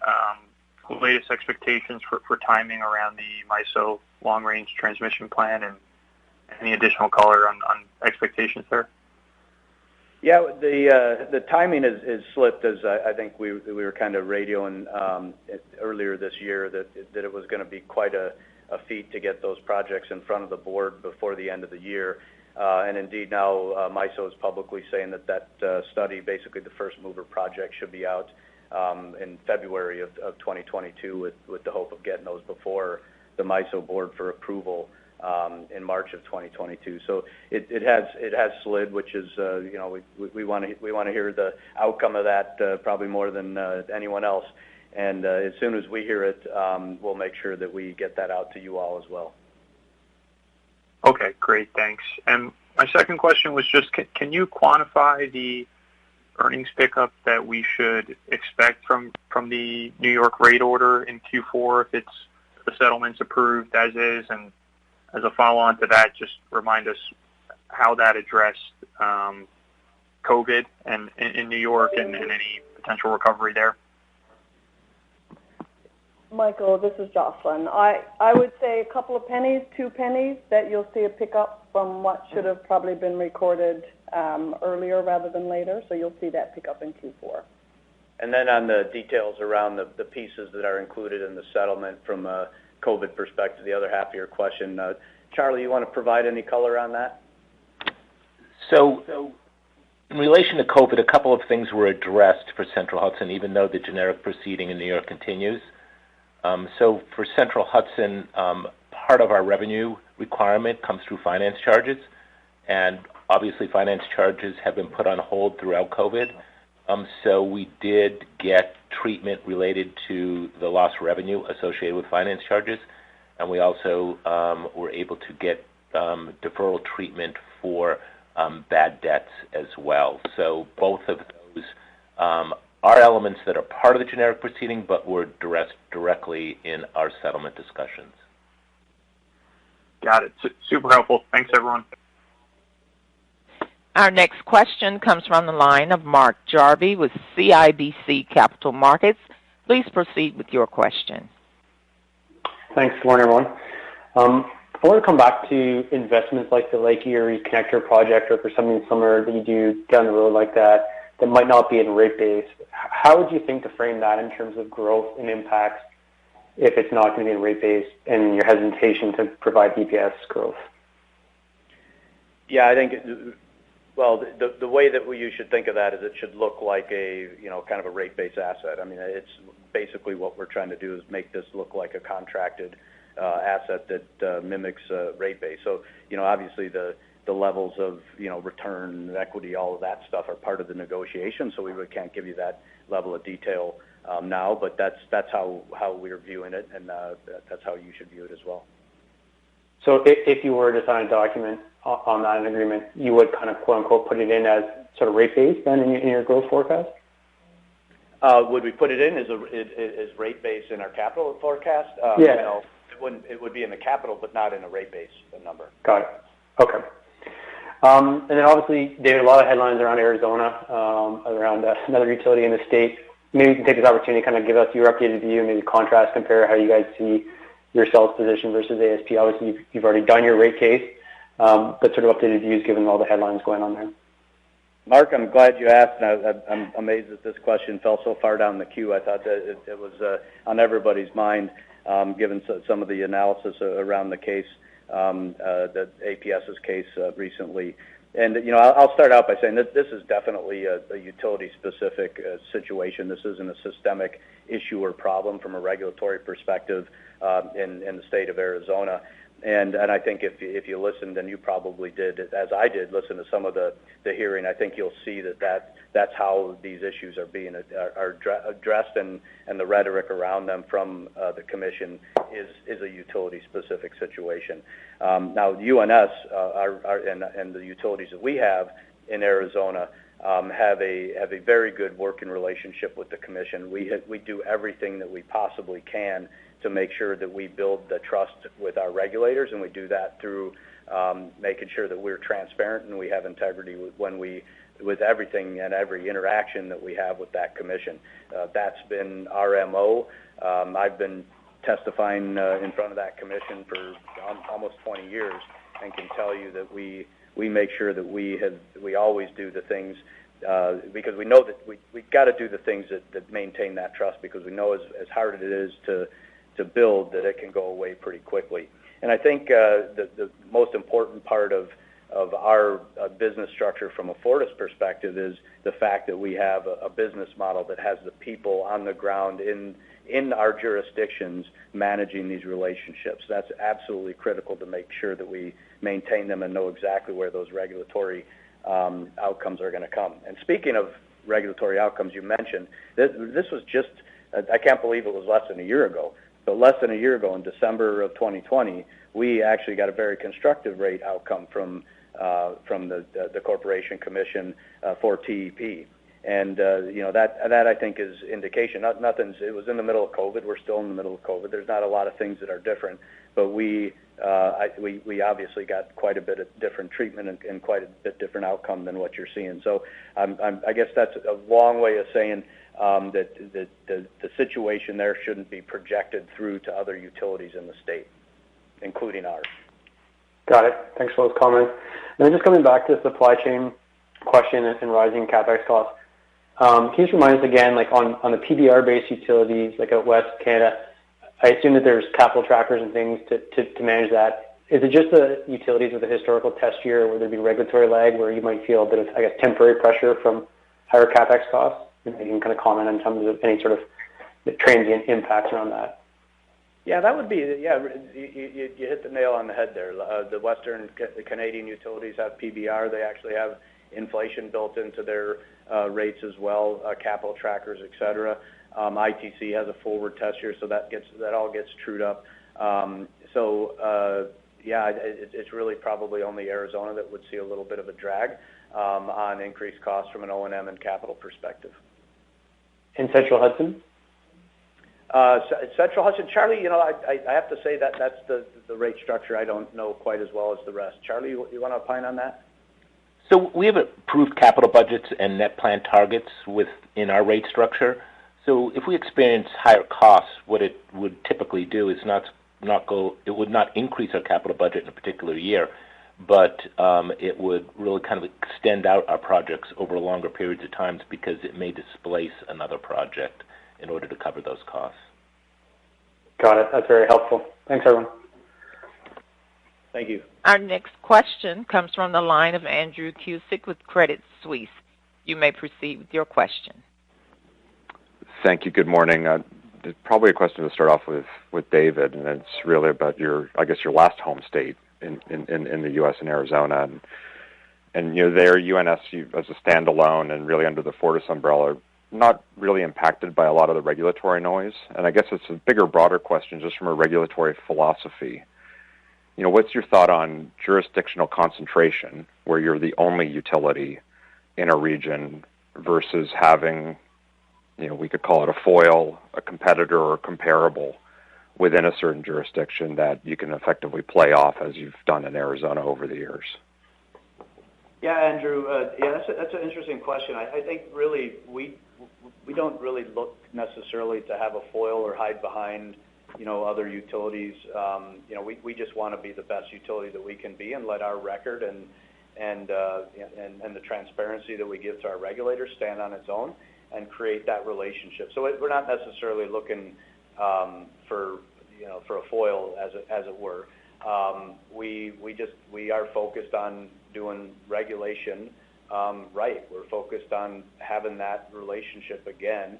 the latest expectations for timing around the MISO long-range transmission plan and any additional color on expectations there? Yeah, the timing is slipped, as I think we were kind of radioing earlier this year that it was going to be quite a feat to get those projects in front of the board before the end of the year. And indeed now MISO is publicly saying that study, basically the first mover project, should be out in February of 2022 with the hope of getting those before the MISO board for approval in March of 2022. So it has slid, which is we want to hear the outcome of that probably more than anyone else. And as soon as we hear it, we'll make sure that we get that out to you all as well. Okay, great, thanks. And my second question was just, can you quantify the earnings pickup that we should expect from the New York rate order in Q4 if the settlement's approved as is? And as a follow-on to that, just remind us how that addressed COVID and in New York and any potential recovery there? Michael, this is Jocelyn. I would say a couple of pennies, 2 pennies, that you'll see a pickup from what should have probably been recorded earlier rather than later. So you'll see that pick up in Q4. And then on the details around the pieces that are included in the settlement from a COVID perspective, the other half of your question, Charlie, you want to provide any color on that? So in relation to COVID, a couple of things were addressed for Central Hudson, even though the generic proceeding in New York continues. So for Central Hudson, part of our revenue requirement comes through finance charges, and obviously finance charges have been put on hold throughout COVID. So we did get treatment related to the lost revenue associated with finance charges, and we also were able to get deferral treatment for bad debts as well. So both of those are elements that are part of the generic proceeding, but were addressed directly in our settlement discussions. Got it. Super helpful. Thanks, everyone. Our next question comes from the line of Mark Jarvi with CIBC Capital Markets. Please proceed with your question. Thanks. Good morning, everyone. I want to come back to investments like the Lake Erie Connector project, or for something similar that you do down the road like that might not be in rate base. How would you think to frame that in terms of growth and impacts if it's not going to be in rate base and your hesitation to provide EPS growth? Yeah, I think, well, the way that you should think of that is it should look like a, kind of a rate-based asset. I mean, it's basically what we're trying to do is make this look like a contracted asset that mimics rate base. So, obviously the levels of, return, equity, all of that stuff are part of the negotiation, so we really can't give you that level of detail now, but that's how we're viewing it, and that's how you should view it as well. So if you were to sign a document on that agreement, you would kind of quote-unquote put it in as sort of rate base then in your growth forecast? Would we put it in as rate base in our capital forecast? Yeah. No, it would be in the capital, but not in a rate base number. Got it. Okay. And then obviously, David, a lot of headlines around Arizona, around another utility in the state. Maybe you can take this opportunity to kind of give us your updated view, maybe contrast, compare how you guys see yourselves position versus ASP. Obviously, you've already done your rate case, but sort of updated views given all the headlines going on there. Mark, I'm glad you asked, and I'm amazed that this question fell so far down the queue. I thought that it was on everybody's mind, given some of the analysis around the case, the APS's case recently. And, I'll start out by saying that this is definitely a utility-specific situation. This isn't a systemic issue or problem from a regulatory perspective in the state of Arizona. And I think if you listened, and you probably did, as I did, listen to some of the hearing, I think you'll see that's how these issues are being addressed, and the rhetoric around them from the commission is a utility-specific situation. Now, UNS and the utilities that we have in Arizona have a very good working relationship with the commission. We do everything that we possibly can to make sure that we build the trust with our regulators, and we do that through making sure that we're transparent and we have integrity with everything and every interaction that we have with that commission. That's been our MO. I've been testifying in front of that commission for almost 20 years, and can tell you that we make sure that we always do the things because we know that we got to do the things that maintain that trust, because we know as hard as it is to build, that it can go away pretty quickly. And I think the most important part of our business structure from a Fortis perspective is the fact that we have a business model that has the people on the ground in our jurisdictions managing these relationships. That's absolutely critical to make sure that we maintain them and know exactly where those regulatory outcomes are going to come. And speaking of regulatory outcomes, you mentioned, this was just, I can't believe it was less than a year ago. But less than a year ago, in December of 2020, we actually got a very constructive rate outcome from the Corporation Commission for TEP. that I think is indication. It was in the middle of COVID. We're still in the middle of COVID. There's not a lot of things that are different, but we obviously got quite a bit of different treatment and quite a bit different outcome than what you're seeing. So I guess that's a long way of saying that the situation there shouldn't be projected through to other utilities in the state, including ours. Got it. Thanks for those comments. And then just coming back to the supply chain question and rising CapEx costs, can you just remind us again, like on the PBR-based utilities, like out West Canada, I assume that there's capital trackers and things to manage that. Is it just the utilities with a historical test year where there'd be regulatory lag where you might feel a bit of, I guess, temporary pressure from higher CapEx costs? And you can kind of comment in terms of any sort of transient impacts around that. Yeah, that would be, you hit the nail on the head there. The Western Canadian utilities have PBR. They actually have inflation built into their rates as well, capital trackers, et cetera. ITC has a forward test year, so that all gets trued up. It's really probably only Arizona that would see a little bit of a drag on increased costs from an O&M and capital perspective. In Central Hudson? Central Hudson, Charlie, I have to say that's the rate structure I don't know quite as well as the rest. Charlie, you want to opine on that? So we have approved capital budgets and net plan targets within our rate structure. So if we experience higher costs, what it would typically do is it would not increase our capital budget in a particular year, but it would really kind of extend out our projects over longer periods of times because it may displace another project in order to cover those costs. Got it. That's very helpful. Thanks, everyone. Thank you. Our next question comes from the line of Andrew Cusick with Credit Suisse. You may proceed with your question. Thank you. Good morning. Probably a question to start off with David, and it's really about your last home state in the U.S. and Arizona, and there UNS as a standalone and really under the Fortis umbrella, not really impacted by a lot of the regulatory noise. And I guess it's a bigger, broader question just from a regulatory philosophy. What's your thought on jurisdictional concentration, where you're the only utility in a region, versus having, we could call it a foil, a competitor or comparable within a certain jurisdiction that you can effectively play off as you've done in Arizona over the years? Yeah, Andrew, that's an interesting question. I think really we don't really look necessarily to have a foil or hide behind other utilities. We just want to be the best utility that we can be and let our record and the transparency that we give to our regulators stand on its own and create that relationship. So we're not necessarily looking for a foil, as it were. We are focused on doing regulation right. We're focused on having that relationship again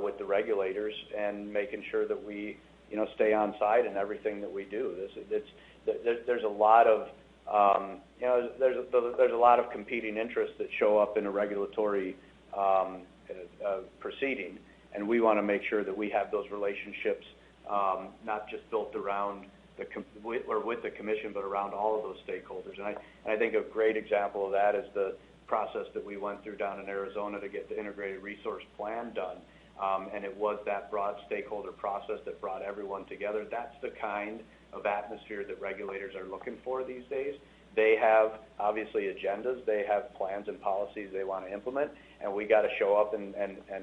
with the regulators and making sure that we stay on side in everything that we do. There's a lot of there's a lot of competing interests that show up in a regulatory proceeding, and we want to make sure that we have those relationships not just built around with the commission, but around all of those stakeholders. And I think a great example of that is the process that we went through down in Arizona to get the integrated resource plan done. And it was that broad stakeholder process that brought everyone together. That's the kind of atmosphere that regulators are looking for these days. They have, obviously, agendas. They have plans and policies they want to implement, and we got to show up and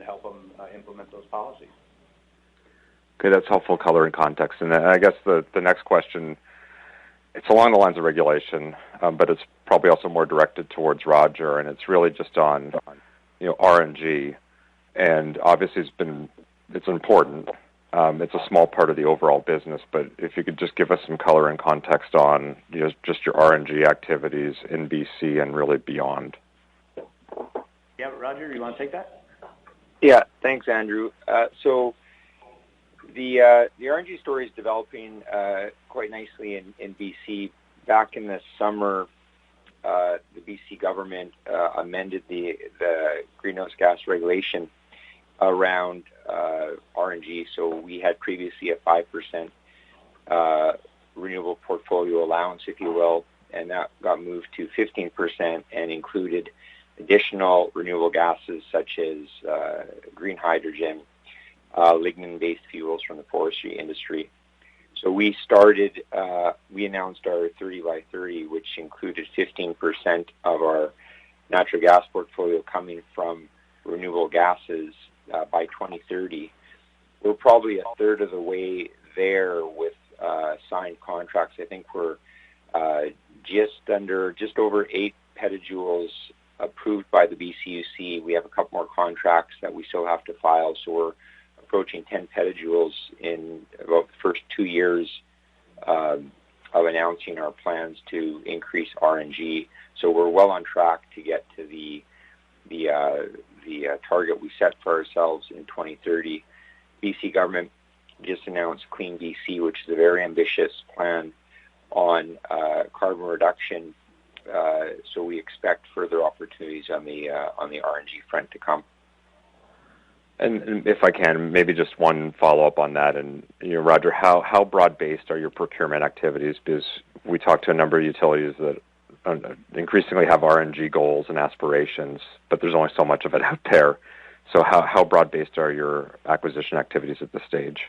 help them implement those policies. Okay, that's helpful color and context. And I guess the next question, it's along the lines of regulation, but it's probably also more directed towards Roger, and it's really just on RNG. And obviously it's important. It's a small part of the overall business, but if you could just give us some color and context on just your RNG activities in BC and really beyond. Yeah, Roger, you want to take that? Yeah, thanks, Andrew. So the RNG story is developing quite nicely in BC. Back in the summer, the BC government amended the greenhouse gas regulation around RNG. So we had previously a 5% renewable portfolio allowance, if you will, and that got moved to 15% and included additional renewable gases such as green hydrogen, lignin-based fuels from the forestry industry. So we announced our 30 by 30, which included 15% of our natural gas portfolio coming from renewable gases by 2030. We're probably a third of the way there with signed contracts. I think we're just over 8 petajoules approved by the BCUC. We have a couple more contracts that we still have to file, so we're approaching 10 petajoules in about the first 2 years of announcing our plans to increase RNG. So we're well on track to get to the target we set for ourselves in 2030. BC government just announced Clean BC, which is a very ambitious plan on carbon reduction. So we expect further opportunities on the RNG front to come. And if I can, maybe just one follow-up on that. And Roger, how broad-based are your procurement activities? Because we talked to a number of utilities that increasingly have RNG goals and aspirations, but there's only so much of it out there. So how broad-based are your acquisition activities at this stage?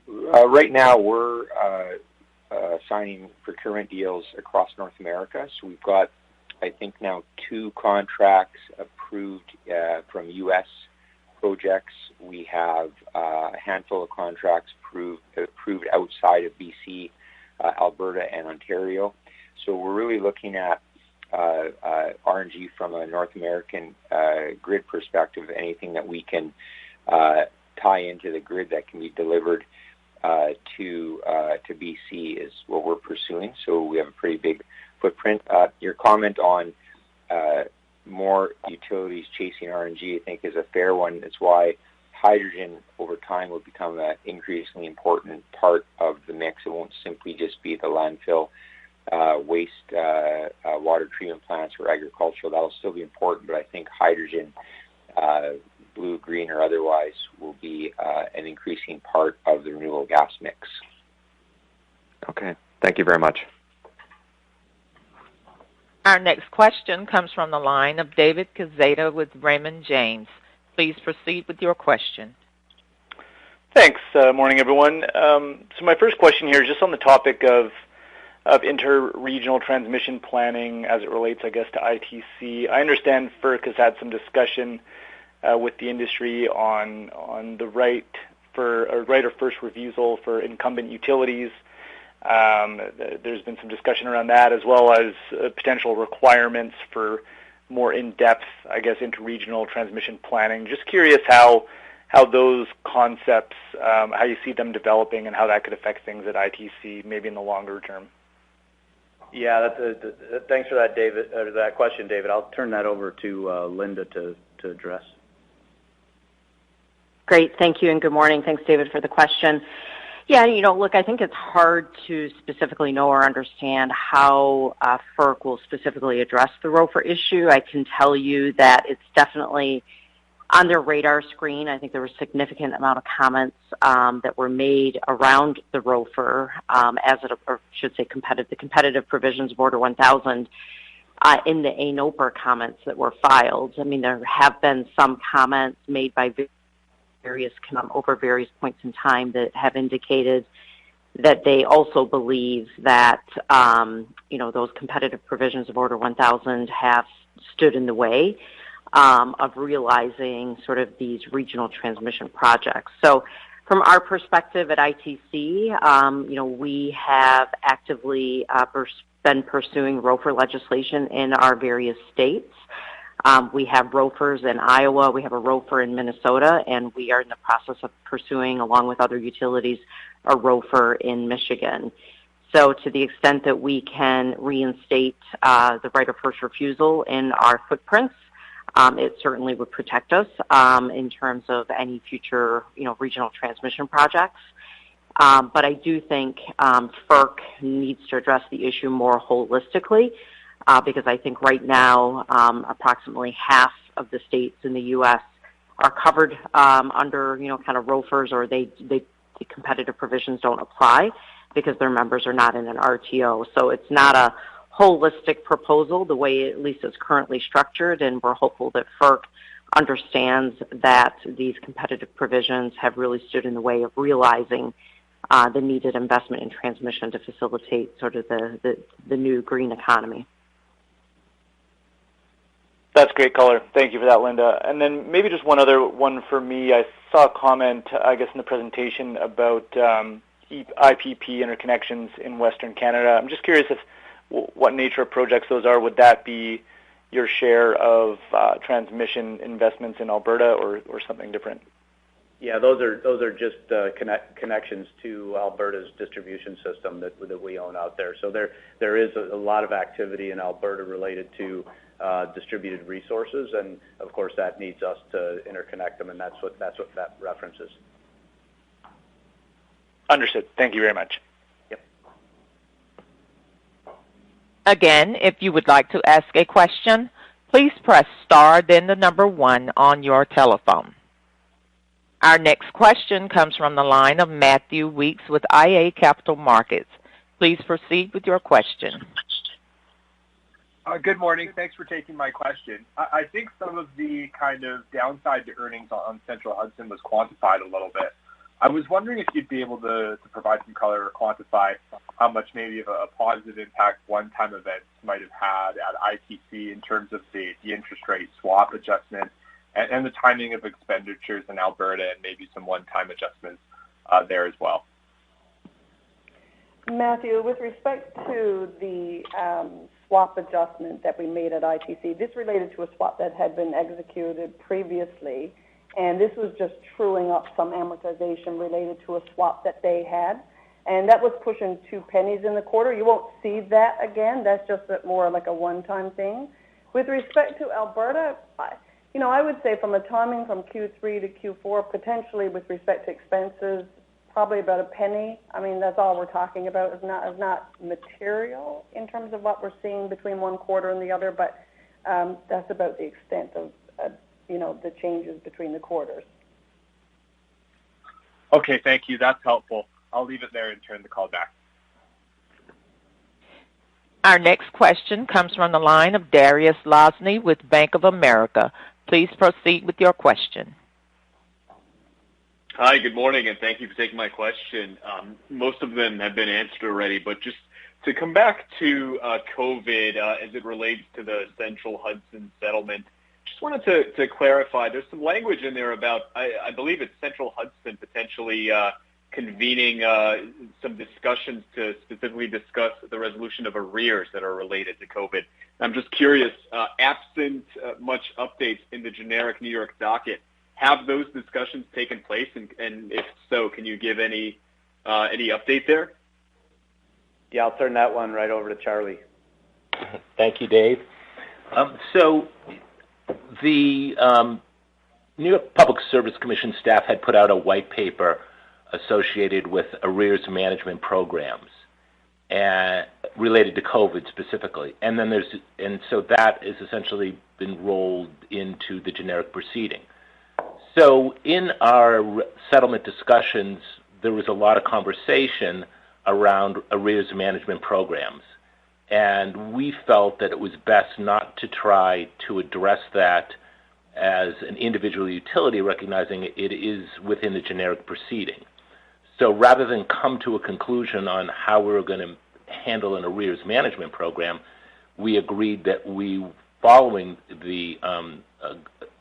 Right now, we're signing procurement deals across North America. So we've got, I think now, 2 contracts approved from U.S. projects. We have a handful of contracts approved outside of BC, Alberta, and Ontario. So we're really looking at RNG from a North American grid perspective. Anything that we can tie into the grid that can be delivered to BC is what we're pursuing. So we have a pretty big footprint. Your comment on more utilities chasing RNG, I think, is a fair one. It's why hydrogen over time will become an increasingly important part of the mix. It won't simply just be the landfill waste water treatment plants or agricultural. That'll still be important, but I think hydrogen, blue, green, or otherwise, will be an increasing part of the renewable gas mix. Okay. Thank you very much. Our next question comes from the line of David Quezada with Raymond James. Please proceed with your question. Thanks. Morning, everyone. So my first question here is just on the topic of inter-regional transmission planning as it relates, I guess, to ITC. I understand FERC has had some discussion with the industry on the right of first refusal for incumbent utilities. There's been some discussion around that, as well as potential requirements for more in-depth, I guess, inter-regional transmission planning. Just curious how those concepts, how you see them developing, and how that could affect things at ITC, maybe in the longer term. Yeah, thanks for that, David. That question, David. I'll turn that over to Linda to address. Great, thank you, and good morning. Thanks, David, for the question. Yeah, look, I think it's hard to specifically know or understand how FERC will specifically address the ROFR issue. I can tell you that it's definitely on their radar screen. I think there was a significant amount of comments that were made around the ROFR, the competitive provisions of Order 1000 in the ANOPR comments that were filed. I mean, there have been some comments made by over various points in time that have indicated that they also believe that those competitive provisions of Order 1000 have stood in the way of realizing sort of these regional transmission projects. So from our perspective at ITC, we have actively been pursuing ROFR legislation in our various states. We have ROFRs in Iowa, we have a ROFR in Minnesota, and we are in the process of pursuing, along with other utilities, a ROFR in Michigan. So to the extent that we can reinstate the right of first refusal in our footprints, it certainly would protect us in terms of any future, regional transmission projects. But I do think FERC needs to address the issue more holistically. Because I think right now approximately half of the states in the U.S. are covered under, kind of ROFRs, or the competitive provisions don't apply because their members are not in an RTO. So it's not a holistic proposal, the way at least it's currently structured, and we're hopeful that FERC understands that these competitive provisions have really stood in the way of realizing the needed investment in transmission to facilitate sort of the new green economy. That's great color. Thank you for that, Linda. And then maybe just one other one for me. I saw a comment, I guess, in the presentation about IPP interconnections in Western Canada. I'm just curious if what nature of projects those are. Would that be your share of transmission investments in Alberta or something different? Yeah, those are just connections to Alberta's distribution system that we own out there. So there is a lot of activity in Alberta related to distributed resources, and of course that needs us to interconnect them, and that's what that references. Understood. Thank you very much. Yep. Again, if you would like to ask a question, please press star then the number 1 on your telephone. Our next question comes from the line of Matthew Weeks with iA Capital Markets. Please proceed with your question. Good morning. Thanks for taking my question. I think some of the kind of downside to earnings on Central Hudson was quantified a little bit. I was wondering if you'd be able to provide some color or quantify how much maybe of a positive impact one-time events might have had at ITC in terms of the interest rate swap adjustment and the timing of expenditures in Alberta and maybe some one-time adjustments there as well. Matthew, with respect to the swap adjustment that we made at ITC, this related to a swap that had been executed previously, and this was just truing up some amortization related to a swap that they had, and that was pushing 2 pennies in the quarter. You won't see that again. That's just more like a one-time thing. With respect to Alberta, I would say from a timing from Q3 to Q4, potentially with respect to expenses, probably about a penny. I mean, that's all we're talking about. It's not material in terms of what we're seeing between one quarter and the other, but that's about the extent of the changes between the quarters. Okay, thank you. That's helpful. I'll leave it there and turn the call back. Our next question comes from the line of Darius Losney with Bank of America. Please proceed with your question. Hi, good morning, and thank you for taking my question. Most of them have been answered already, but just to come back to COVID as it relates to the Central Hudson settlement, just wanted to clarify, there's some language in there about, I believe it's Central Hudson potentially convening some discussions to specifically discuss the resolution of arrears that are related to COVID. I'm just curious, absent much updates in the generic New York docket, have those discussions taken place? And if so, can you give any update there? Yeah, I'll turn that one right over to Charlie. Thank you, Dave. So the New York Public Service Commission staff had put out a white paper associated with arrears management programs and related to COVID specifically. And then so that is essentially been rolled into the generic proceeding. So in our settlement discussions, there was a lot of conversation around arrears management programs. And we felt that it was best not to try to address that as an individual utility, recognizing it is within the generic proceeding. So rather than come to a conclusion on how we were going to handle an arrears management program, we agreed that following the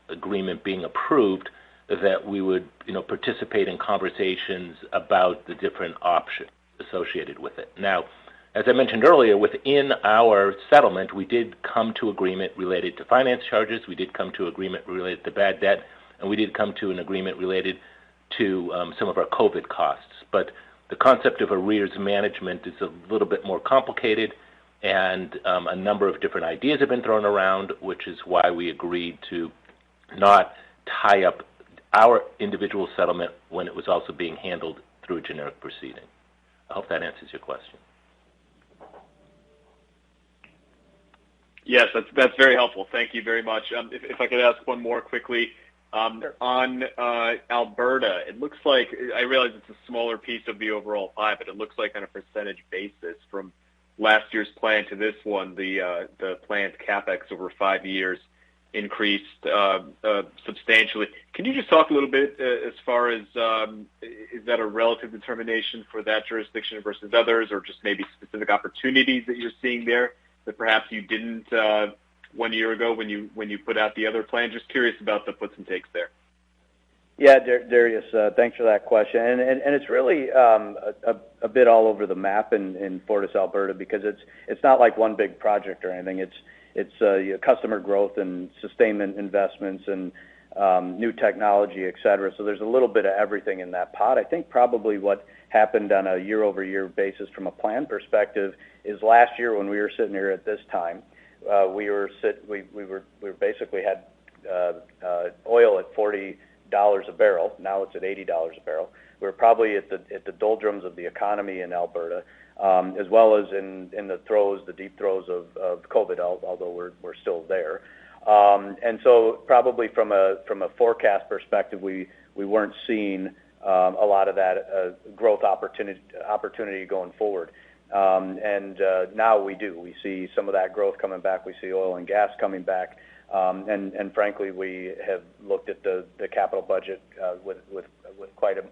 agreement being approved, that we would participate in conversations about the different options associated with it. Now, as I mentioned earlier, within our settlement, we did come to agreement related to finance charges, we did come to agreement related to bad debt, and we did come to an agreement related to some of our COVID costs. But the concept of arrears management is a little bit more complicated, and a number of different ideas have been thrown around, which is why we agreed to not tie up our individual settlement when it was also being handled through a generic proceeding. I hope that answers your question. Yes, that's very helpful. Thank you very much. If I could ask one more quickly. On Alberta, it looks like, I realize it's a smaller piece of the overall pie, but it looks like on a percentage basis from last year's plan to this one, the planned CapEx over 5 years increased substantially. Can you just talk a little bit as far as is that a relative determination for that jurisdiction versus others, or just maybe specific opportunities that you're seeing there that perhaps you didn't 1 year ago when you put out the other plan? Just curious about the puts and takes there. Yeah, Darius, thanks for that question. And it's really a bit all over the map in Fortis, Alberta, because it's not like one big project or anything. It's customer growth and sustainment investments and new technology, et cetera. So there's a little bit of everything in that pot. I think probably what happened on a year-over-year basis from a plan perspective is last year when we were sitting here at this time, we basically had oil at $40 a barrel. Now it's at $80 a barrel. We're probably at the doldrums of the economy in Alberta, as well as in the deep throes of COVID, although we're still there. And so probably from a forecast perspective, we weren't seeing a lot of that growth opportunity going forward. And now we do. We see some of that growth coming back. We see oil and gas coming back. And frankly, we have looked at the capital budget with quite a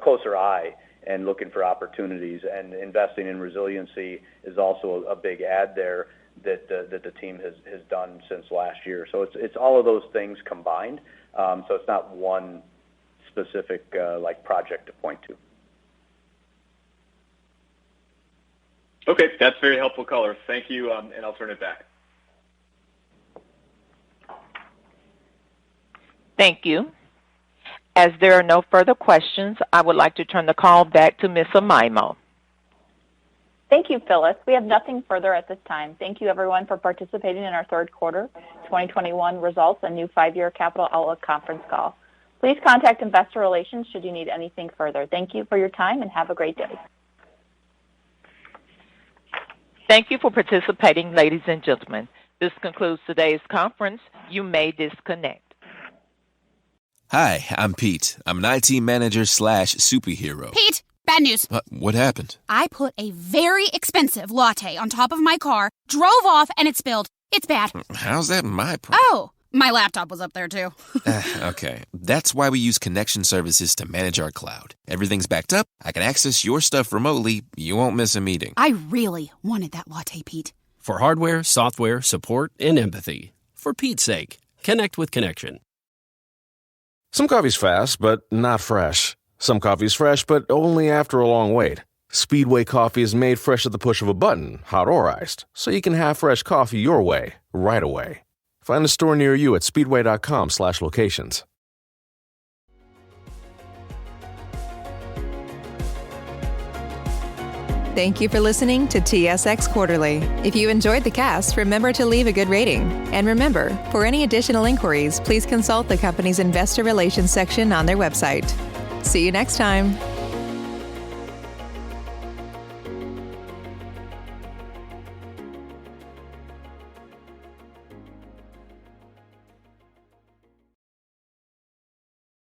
closer eye and looking for opportunities. And investing in resiliency is also a big add there that the team has done since last year. So it's all of those things combined. So it's not one specific project to point to. Okay, that's very helpful color. Thank you, and I'll turn it back. Thank you. As there are no further questions, I would like to turn the call back to Ms. Amaimo. Thank you, Phyllis. We have nothing further at this time. Thank you, everyone, for participating in our third quarter 2021 results and new 5-year capital outlook conference call. Please contact Investor Relations should you need anything further. Thank you for your time and have a great day. Thank you for participating, ladies and gentlemen. This concludes today's conference. You may disconnect. Hi, I'm Pete. I'm an IT manager / superhero. Pete, bad news. What happened? I put a very expensive latte on top of my car, drove off, and it spilled. It's bad. How's that my problem? Oh, my laptop was up there too. Okay, that's why we use connection services to manage our cloud. Everything's backed up. I can access your stuff remotely. You won't miss a meeting. I really wanted that latte, Pete. For hardware, software, support, and empathy. For Pete's sake, connect with Connection. Some coffee's fast, but not fresh. Some coffee's fresh, but only after a long wait. Speedway coffee is made fresh at the push of a button, hot or iced, so you can have fresh coffee your way, right away. Find a store near you at speedway.com/locations. Thank you for listening to TSX Quarterly. If you enjoyed the cast, remember to leave a good rating. And remember, for any additional inquiries, please consult the company's investor relations section on their website. See you next time.